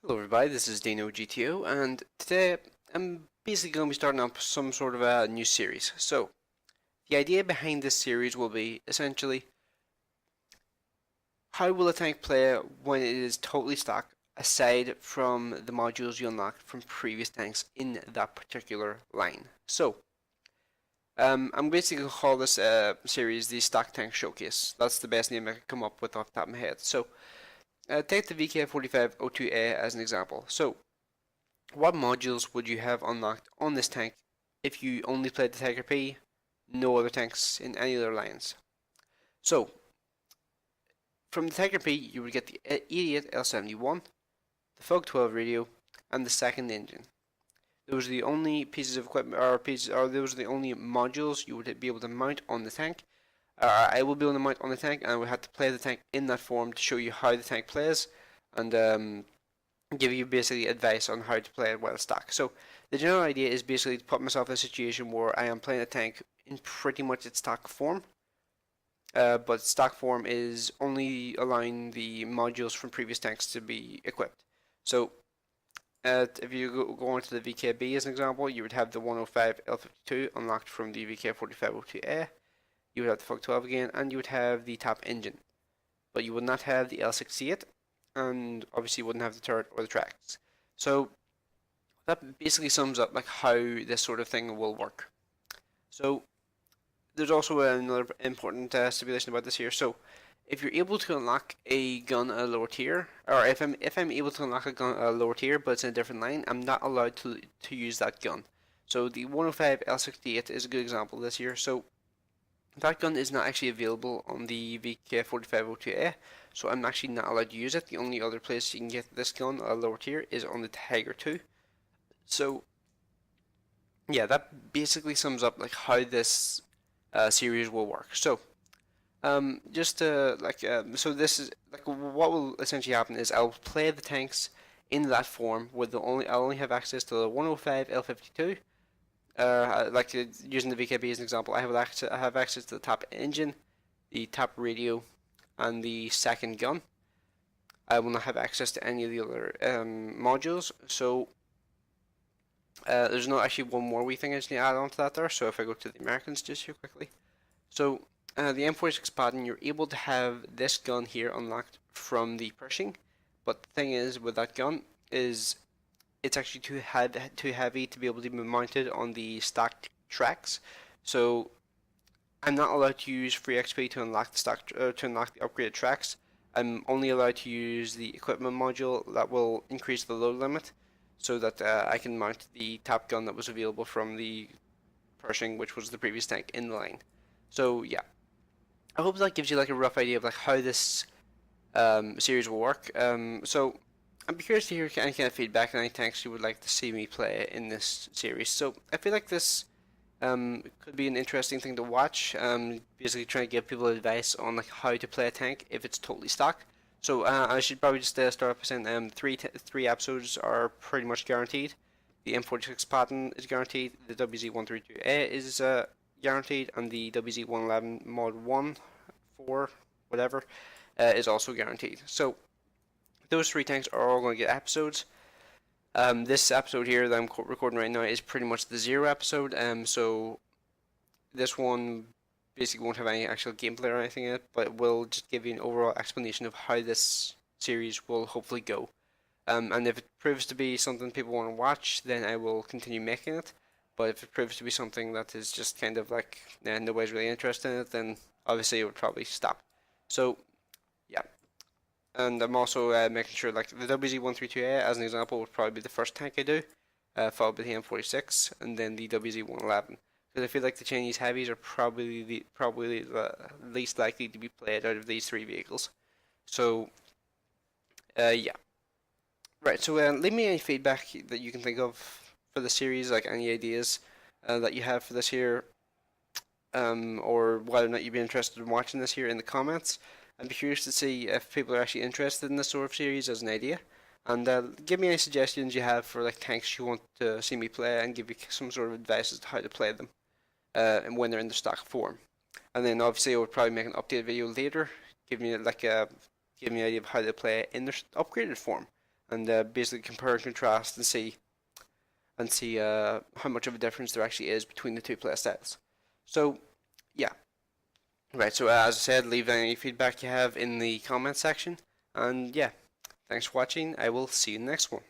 Hello everybody, this is DeanoGTO, and today I'm basically going to be starting up some sort of a new series. So, the idea behind this series will be essentially how will a tank play when it is totally stock, aside from the modules you unlocked from previous tanks in that particular line. So, I'm basically going to call this series the Stock Tank Showcase. That's the best name I could come up with off the top of my head. So, take the VK4502A as an example. So, what modules would you have unlocked on this tank if you only played the Tiger P, no other tanks in any other lines? So, from the Tiger P, you would get the 88 L71, the Fog 12 radio, and the second engine. Those are the only pieces of equipment, or those are the only modules you would be able to mount on the tank. I will be able to mount on the tank, and I would have to play the tank in that form to show you how the tank plays, and give you basically advice on how to play it while stock. So the general idea is basically to put myself in a situation where I am playing a tank in pretty much its stock form, but stock form is only allowing the modules from previous tanks to be equipped. So if you go into the VKB as an example, you would have the 105 L52 unlocked from the VK4502A. You would have the Fog 12 again, and you would have the top engine, but you would not have the L68, and obviously you wouldn't have the turret or the tracks. So that basically sums up like how this sort of thing will work. So there's also another important stipulation about this here. So if you're able to unlock a gun at a lower tier, or if I'm able to unlock a gun at a lower tier but it's in a different line, I'm not allowed to use that gun. So the 105 L68 is a good example this here. So that gun is not actually available on the VK4502A, so I'm actually not allowed to use it. The only other place you can get this gun at a lower tier is on the Tiger 2. So yeah, that basically sums up like how this series will work. So just so this is like what will essentially happen is I'll play the tanks in that form with I'll only have access to the 105 L52. Using the VKB as an example, I have access to the top engine, the top radio, and the second gun. I will not have access to any of the other modules. So there's not actually one more wee thing I just need to add on to that there. So if I go to the Americans just here quickly, so the M46 Spartan, you're able to have this gun here unlocked from the Pershing, but the thing is with that gun is it's actually too heavy to be able to be mounted on the stock tracks. So I'm not allowed to use free XP to unlock to unlock the upgraded tracks. I'm only allowed to use the equipment module that will increase the load limit, so that I can mount the top gun that was available from the Pershing, which was the previous tank in the line. So yeah, I hope that gives you like a rough idea of like how this series will work. So I'm curious to hear any kind of feedback and any tanks you would like to see me play in this series. So I feel like this could be an interesting thing to watch. Basically trying to give people advice on like how to play a tank if it's totally stock. So I should probably just start off by saying three episodes are pretty much guaranteed. The M46 pattern is guaranteed. The WZ132A is guaranteed, and the WZ111 Mod 1, 4, whatever, is also guaranteed. So those three tanks are all going to get episodes. This episode here that I'm recording right now is pretty much the 0 episode. So this one basically won't have any actual gameplay or anything in it, but will just give you an overall explanation of how this series will hopefully go. And if it proves to be something people want to watch, then I will continue making it. But if it proves to be something that is just kind of like nobody's really interested in it, then obviously it would probably stop. So yeah, and I'm also making sure like the WZ132A as an example would probably be the first tank I do, followed by the M46 and then the WZ111. Because I feel like the Chinese heavies are probably the least likely to be played out of these three vehicles. So yeah, right. So leave me any feedback that you can think of for the series, like any ideas that you have for this here, or whether or not you'd be interested in watching this here in the comments. I'd be curious to see if people are actually interested in this sort of series as an idea. And give me any suggestions you have for like tanks you want to see me play, and give you some sort of advice as to how to play them and when they're in the stock form. And then obviously I would probably make an updated video later, give me an idea of how to play in their upgraded form. and basically compare and contrast and see how much of a difference there actually is between the two playstyles. So yeah, right. So as I said, leave any feedback you have in the comment section, and yeah, thanks for watching. I will see you in the next one.